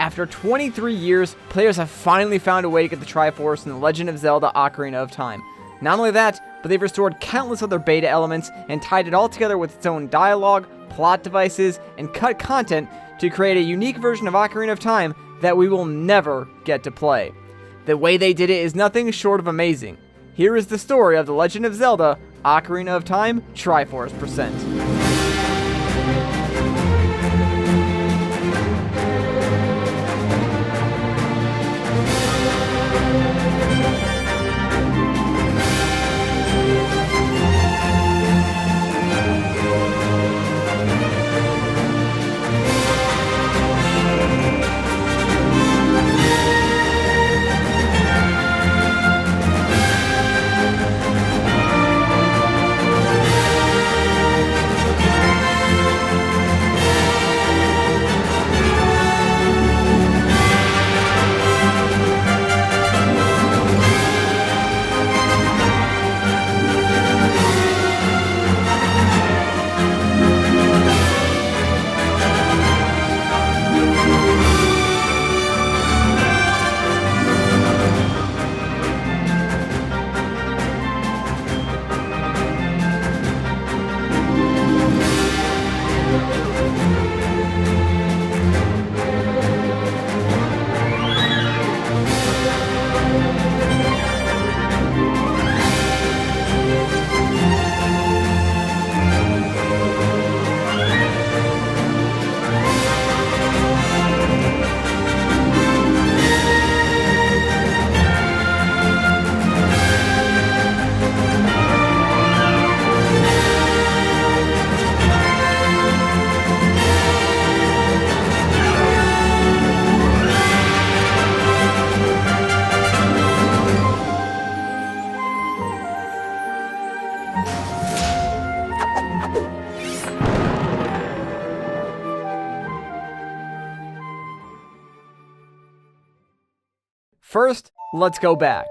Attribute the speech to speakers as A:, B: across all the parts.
A: After 23 years, players have finally found a way to get the Triforce in The Legend of Zelda Ocarina of Time. Not only that, but they've restored countless other beta elements and tied it all together with its own dialogue, plot devices, and cut content to create a unique version of Ocarina of Time that we will never get to play. The way they did it is nothing short of amazing. Here is the story of The Legend of Zelda Ocarina of Time Triforce Present. First, let's go back.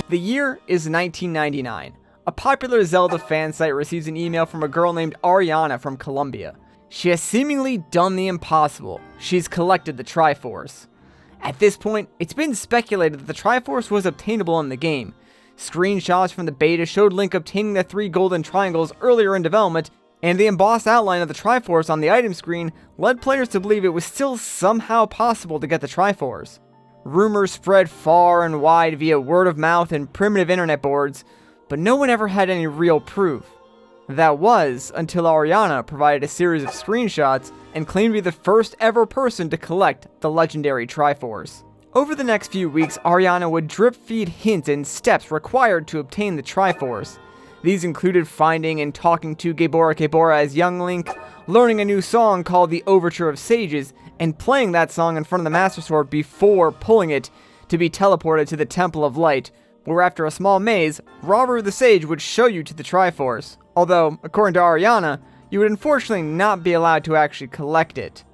A: The year is 1999. A popular Zelda fan site receives an email from a girl named Ariana from Colombia. She has seemingly done the impossible. She's collected the Triforce. At this point, it's been speculated that the Triforce was obtainable in the game. Screenshots from the beta showed Link obtaining the 3 golden triangles earlier in development, and the embossed outline of the Triforce on the item screen led players to believe it was still somehow possible to get the Triforce. Rumors spread far and wide via word of mouth and primitive internet boards, but no one ever had any real proof. That was until Ariana provided a series of screenshots and claimed to be the first ever person to collect the legendary Triforce. Over the next few weeks, Ariana would drip-feed hints and steps required to obtain the Triforce. These included finding and talking to Gebora as young Link, learning a new song called the Overture of Sages, and playing that song in front of the Master Sword before pulling it to be teleported to the Temple of Light, where after a small maze, Robber the Sage would show you to the Triforce. Although, according to Ariana, you would unfortunately not be allowed to actually collect it.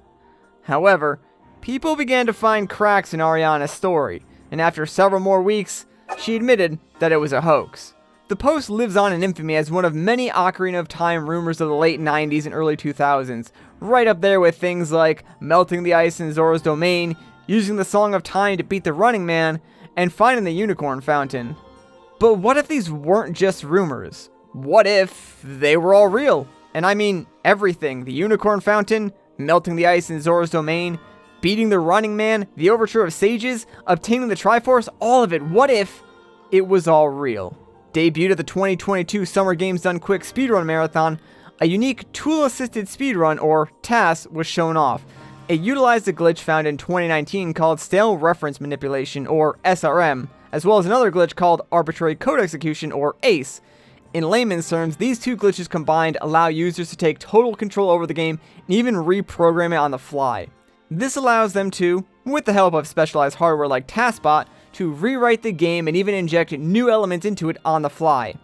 A: However, people began to find cracks in Ariana's story, and after several more weeks, she admitted that it was a hoax. The post lives on in infamy as one of many Ocarina of Time rumors of the late 90s and early 2000s, right up there with things like melting the ice in Zora's domain, using the Song of Time to beat the Running Man, and finding the Unicorn Fountain. But what if these weren't just rumors? What if they were all real? And I mean everything. The Unicorn Fountain, melting the ice in Zora's domain, beating the Running Man, the Overture of Sages, obtaining the Triforce, all of it. What if it was all real? Debuted at the 2022 Summer Games Done Quick Speedrun Marathon, a unique tool-assisted speedrun, or TAS, was shown off. It utilized a glitch found in 2019 called Stale Reference Manipulation, or SRM, as well as another glitch called Arbitrary Code Execution, or ACE. In layman's terms, these two glitches combined allow users to take total control over the game and even reprogram it on the fly. This allows them to, with the help of specialized hardware like TASBot, to rewrite the game and even inject new elements into it on the fly.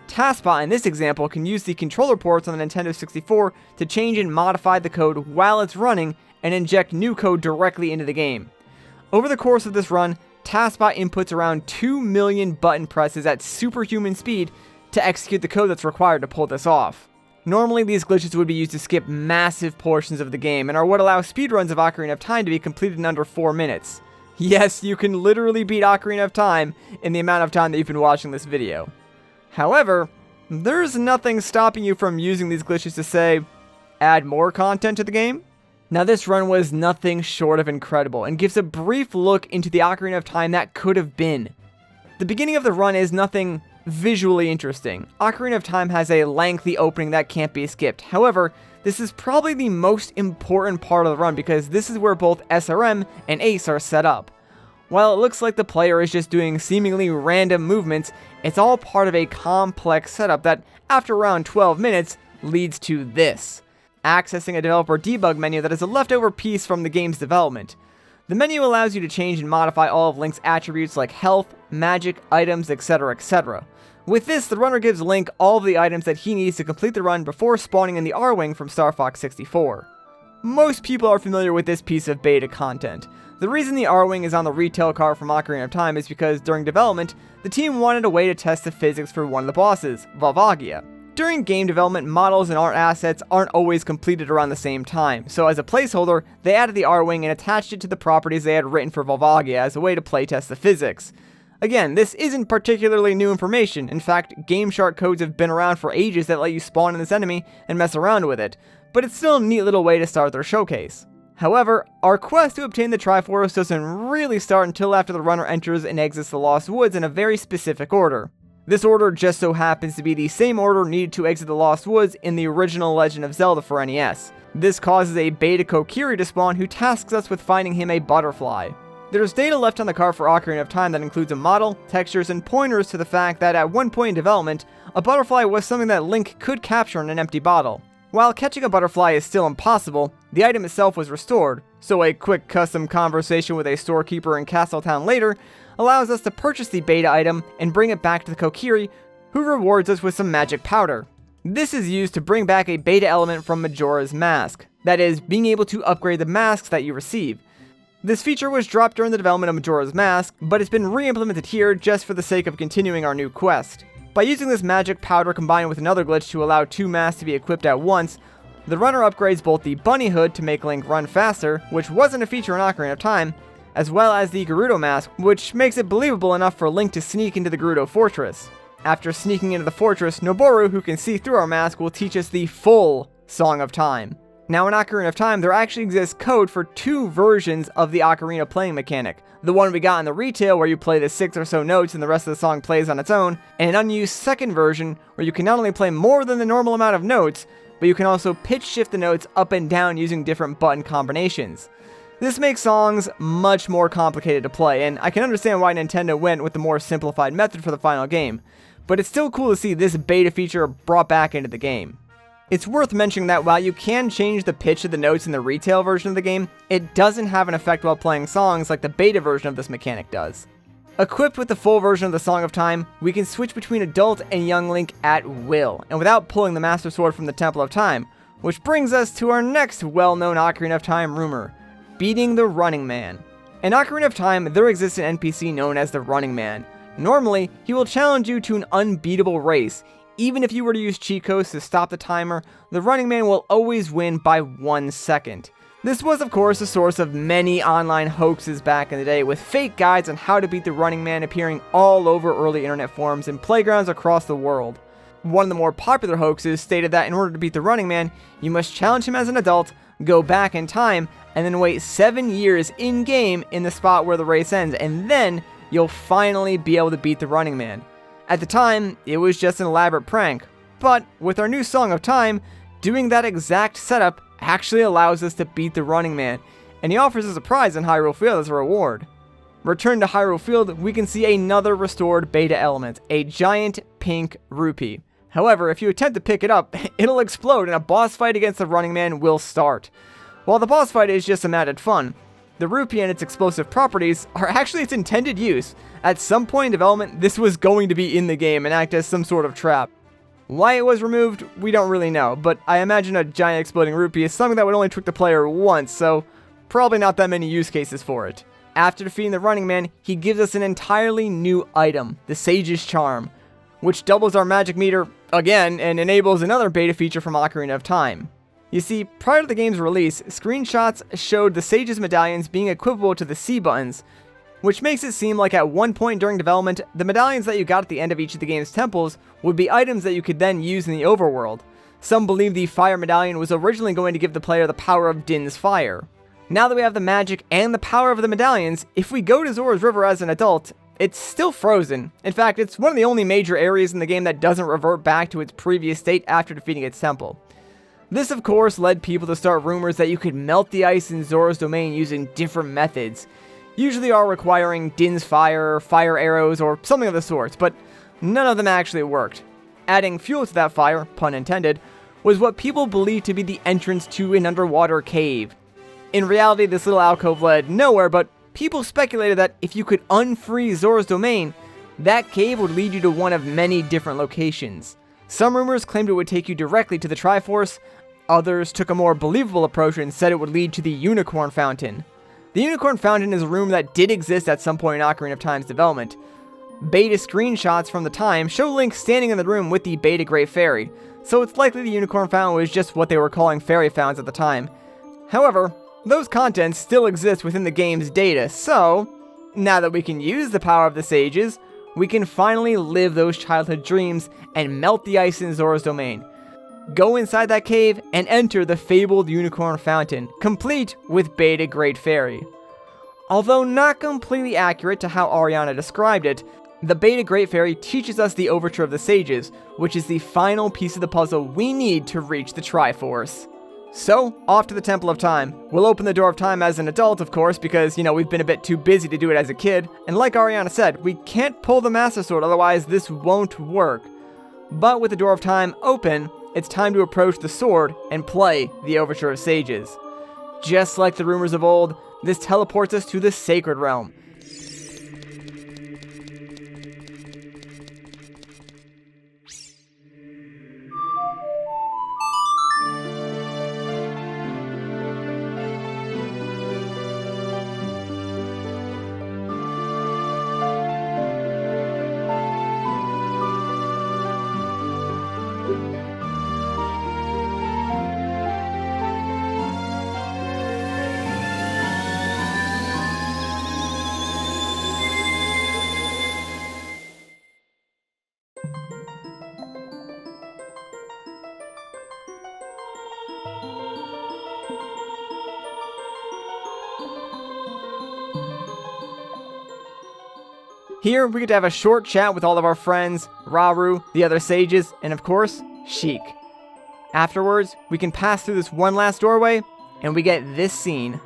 A: TASBot in this example can use the controller ports on the Nintendo 64 to change and modify the code while it's running and inject new code directly into the game. Over the course of this run, TaskBot inputs around 2 million button presses at superhuman speed to execute the code that's required to pull this off. Normally, these glitches would be used to skip massive portions of the game and are what allow speedruns of Ocarina of Time to be completed in under 4 minutes. Yes, you can literally beat Ocarina of Time in the amount of time that you've been watching this video. However, there's nothing stopping you from using these glitches to, say, add more content to the game. Now, this run was nothing short of incredible and gives a brief look into the Ocarina of Time that could have been. The beginning of the run is nothing visually interesting. Ocarina of Time has a lengthy opening that can't be skipped. However, this is probably the most important part of the run because this is where both SRM and Ace are set up. While it looks like the player is just doing seemingly random movements, it's all part of a complex setup that, after around 12 minutes, leads to this. Accessing a developer debug menu that is a leftover piece from the game's development. The menu allows you to change and modify all of Link's attributes like health, magic, items, etc., etc. With this, the runner gives Link all of the items that he needs to complete the run before spawning in the R-Wing from Star Fox 64. Most people are familiar with this piece of beta content. The reason the R-Wing is on the retail cart from Ocarina of Time is because during development, the team wanted a way to test the physics for one of the bosses, Volvagia. During game development, models and art assets aren't always completed around the same time, so as a placeholder, they added the R-Wing and attached it to the properties they had written for Volvagia as a way to playtest the physics. Again, this isn't particularly new information. In fact, GameShark codes have been around for ages that let you spawn in this enemy and mess around with it, but it's still a neat little way to start their showcase. However, our quest to obtain the Triforce doesn't really start until after the runner enters and exits the Lost Woods in a very specific order. This order just so happens to be the same order needed to exit the Lost Woods in the original Legend of Zelda for NES. This causes a beta Kokiri to spawn who tasks us with finding him a butterfly. There's data left on the card for Ocarina of Time that includes a model, textures, and pointers to the fact that at one point in development, a butterfly was something that Link could capture in an empty bottle. While catching a butterfly is still impossible, the item itself was restored, so a quick custom conversation with a storekeeper in Castletown later allows us to purchase the beta item and bring it back to the Kokiri, who rewards us with some magic powder. This is used to bring back a beta element from Majora's Mask, that is, being able to upgrade the masks that you receive. This feature was dropped during the development of Majora's Mask, but it's been re-implemented here just for the sake of continuing our new quest. By using this magic powder combined with another glitch to allow 2 masks to be equipped at once, the runner upgrades both the bunny hood to make Link run faster, which wasn't a feature in Ocarina of Time, as well as the Gerudo mask, which makes it believable enough for Link to sneak into the Gerudo fortress. After sneaking into the fortress, Noboru, who can see through our mask, will teach us the full Song of Time. Now in Ocarina of Time, there actually exists code for 2 versions of the Ocarina playing mechanic. The one we got in the retail where you play the 6 or so notes and the rest of the song plays on its own, and an unused second version where you can not only play more than the normal amount of notes, but you can also pitch shift the notes up and down using different button combinations. This makes songs much more complicated to play, and I can understand why Nintendo went with the more simplified method for the final game, but it's still cool to see this beta feature brought back into the game. It's worth mentioning that while you can change the pitch of the notes in the retail version of the game, it doesn't have an effect while playing songs like the beta version of this mechanic does. Equipped with the full version of the Song of Time, we can switch between adult and young Link at will, and without pulling the Master Sword from the Temple of Time, which brings us to our next well-known Ocarina of Time rumor, beating the Running Man. In Ocarina of Time, there exists an NPC known as the Running Man. Normally, he will challenge you to an unbeatable race. Even if you were to use cheat codes to stop the timer, the Running Man will always win by 1 second. This was of course the source of many online hoaxes back in the day, with fake guides on how to beat the Running Man appearing all over early internet forums and playgrounds across the world. One of the more popular hoaxes stated that in order to beat the Running Man, you must challenge him as an adult, go back in time, and then wait 7 years in-game in the spot where the race ends, and then you'll finally be able to beat the Running Man. At the time, it was just an elaborate prank, but with our new Song of Time, doing that exact setup actually allows us to beat the Running Man, and he offers us a prize in Hyrule Field as a reward. Returned to Hyrule Field, we can see another restored beta element, a giant pink rupee. However, if you attempt to pick it up, it'll explode and a boss fight against the Running Man will start. While the boss fight is just some added fun, the rupee and its explosive properties are actually its intended use. At some point in development, this was going to be in the game and act as some sort of trap. Why it was removed, we don't really know, but I imagine a giant exploding rupee is something that would only trick the player once, so probably not that many use cases for it. After defeating the Running Man, he gives us an entirely new item, the Sage's Charm, which doubles our magic meter again and enables another beta feature from Ocarina of Time. You see, prior to the game's release, screenshots showed the Sage's medallions being equipable to the C buttons, which makes it seem like at one point during development, the medallions that you got at the end of each of the game's temples would be items that you could then use in the overworld. Some believe the Fire Medallion was originally going to give the player the power of Din's Fire. Now that we have the magic and the power of the medallions, if we go to Zora's River as an adult, it's still frozen. In fact, it's one of the only major areas in the game that doesn't revert back to its previous state after defeating its temple. This of course led people to start rumors that you could melt the ice in Zora's domain using different methods, usually all requiring Din's Fire, fire arrows, or something of the sorts, but none of them actually worked. Adding fuel to that fire, pun intended, was what people believed to be the entrance to an underwater cave. In reality, this little alcove led nowhere, but people speculated that if you could unfreeze Zora's domain, that cave would lead you to one of many different locations. Some rumors claimed it would take you directly to the Triforce, others took a more believable approach and said it would lead to the Unicorn Fountain. The Unicorn Fountain is a room that did exist at some point in Ocarina of Time's development. Beta screenshots from the time show Link standing in the room with the Beta Great Fairy, so it's likely the Unicorn Fountain was just what they were calling fairy fountains at the time. However, those contents still exist within the game's data, so now that we can use the power of the sages, we can finally live those childhood dreams and melt the ice in Zora's domain. Go inside that cave and enter the fabled Unicorn Fountain, complete with Beta Great Fairy. Although not completely accurate to how Ariana described it, the Beta Great Fairy teaches us the Overture of the Sages, which is the final piece of the puzzle we need to reach the Triforce. So, off to the Temple of Time. We'll open the Door of Time as an adult, of course, because, we've been a bit too busy to do it as a kid, and like Ariana said, we can't pull the Master Sword, otherwise this won't work. But with the Door of Time open, it's time to approach the sword and play the Overture of Sages. Just like the rumors of old, this teleports us to the Sacred Realm. Here, we get to have a short chat with all of our friends, Rauru, the other sages, and of course, Sheik. Afterwards, we can pass through this one last doorway, and we get this scene.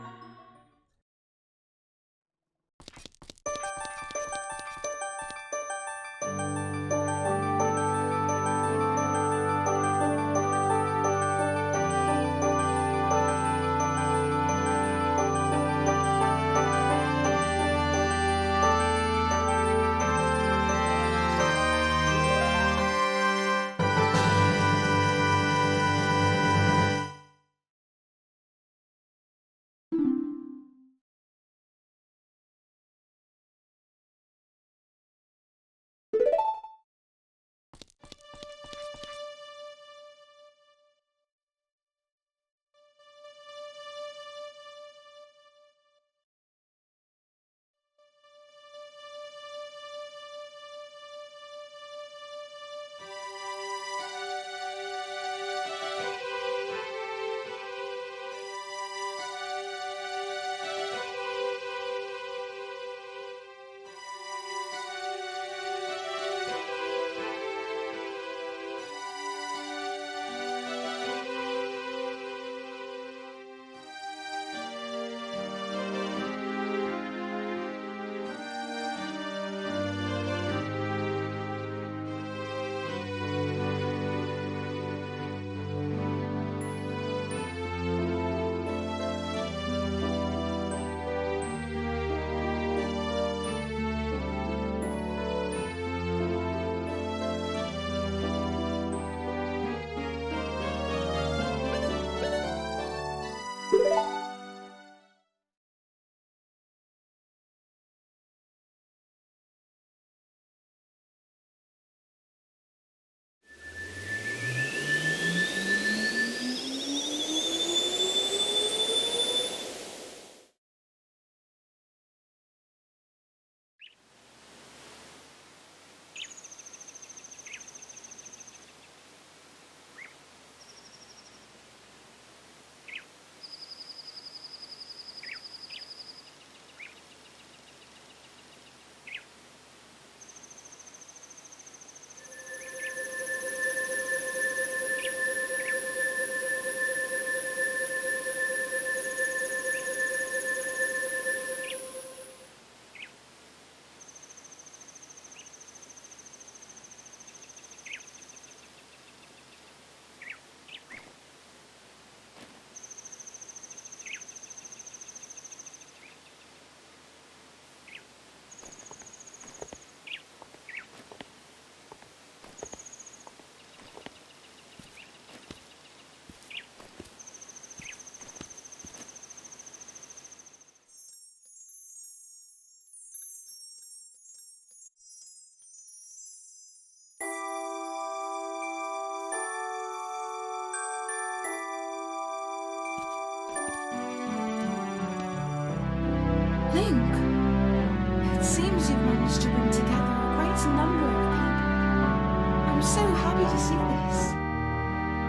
B: to see this.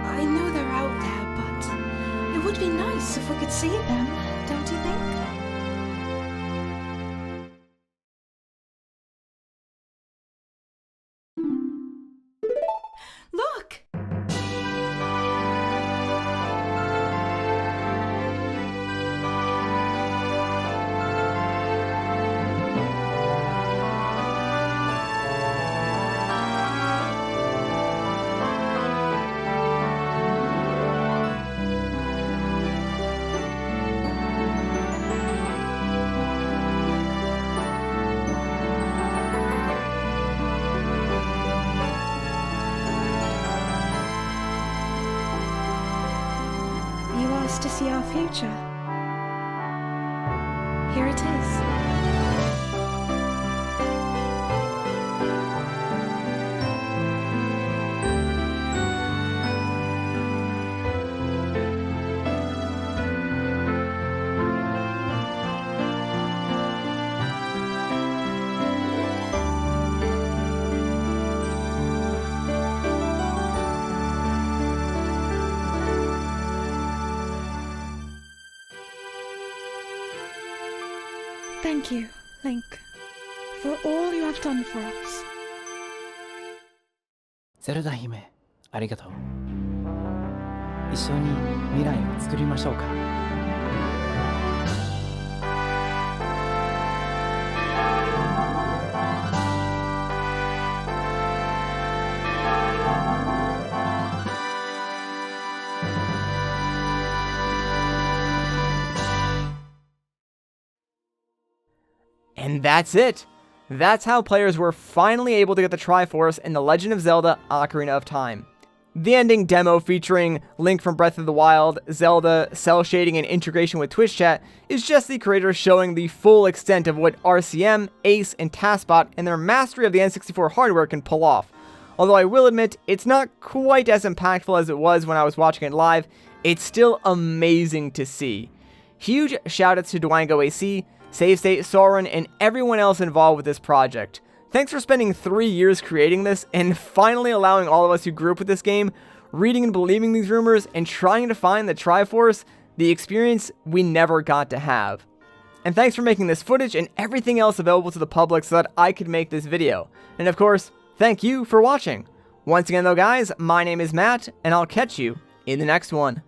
B: I know they're out there, but it would be nice if we could see them, don't you think? Look! To see our future. Here it is. Thank you, Link, for all you have done for us.
C: ゼルダ姫、ありがとう。一緒に未来を作りましょうか。
A: And that's it! That's how players were finally able to get the Triforce in The Legend of Zelda Ocarina of Time. The ending demo featuring Link from Breath of the Wild, Zelda, cell shading, and integration with Twitch chat is just the creators showing the full extent of what RCM, Ace, and TASBot and their mastery of the N64 hardware can pull off. Although I will admit, it's not quite as impactful as it was when I was watching it live, it's still amazing to see. Huge shoutouts to Dwango AC, Save State, Sauron, and everyone else involved with this project. Thanks for spending 3 years creating this, and finally allowing all of us who grew up with this game, reading and believing these rumors, and trying to find the Triforce, the experience we never got to have. And thanks for making this footage and everything else available to the public so that I could make this video. And of course, thank you for watching. Once again though guys, my name is Matt, and I'll catch you in the next one.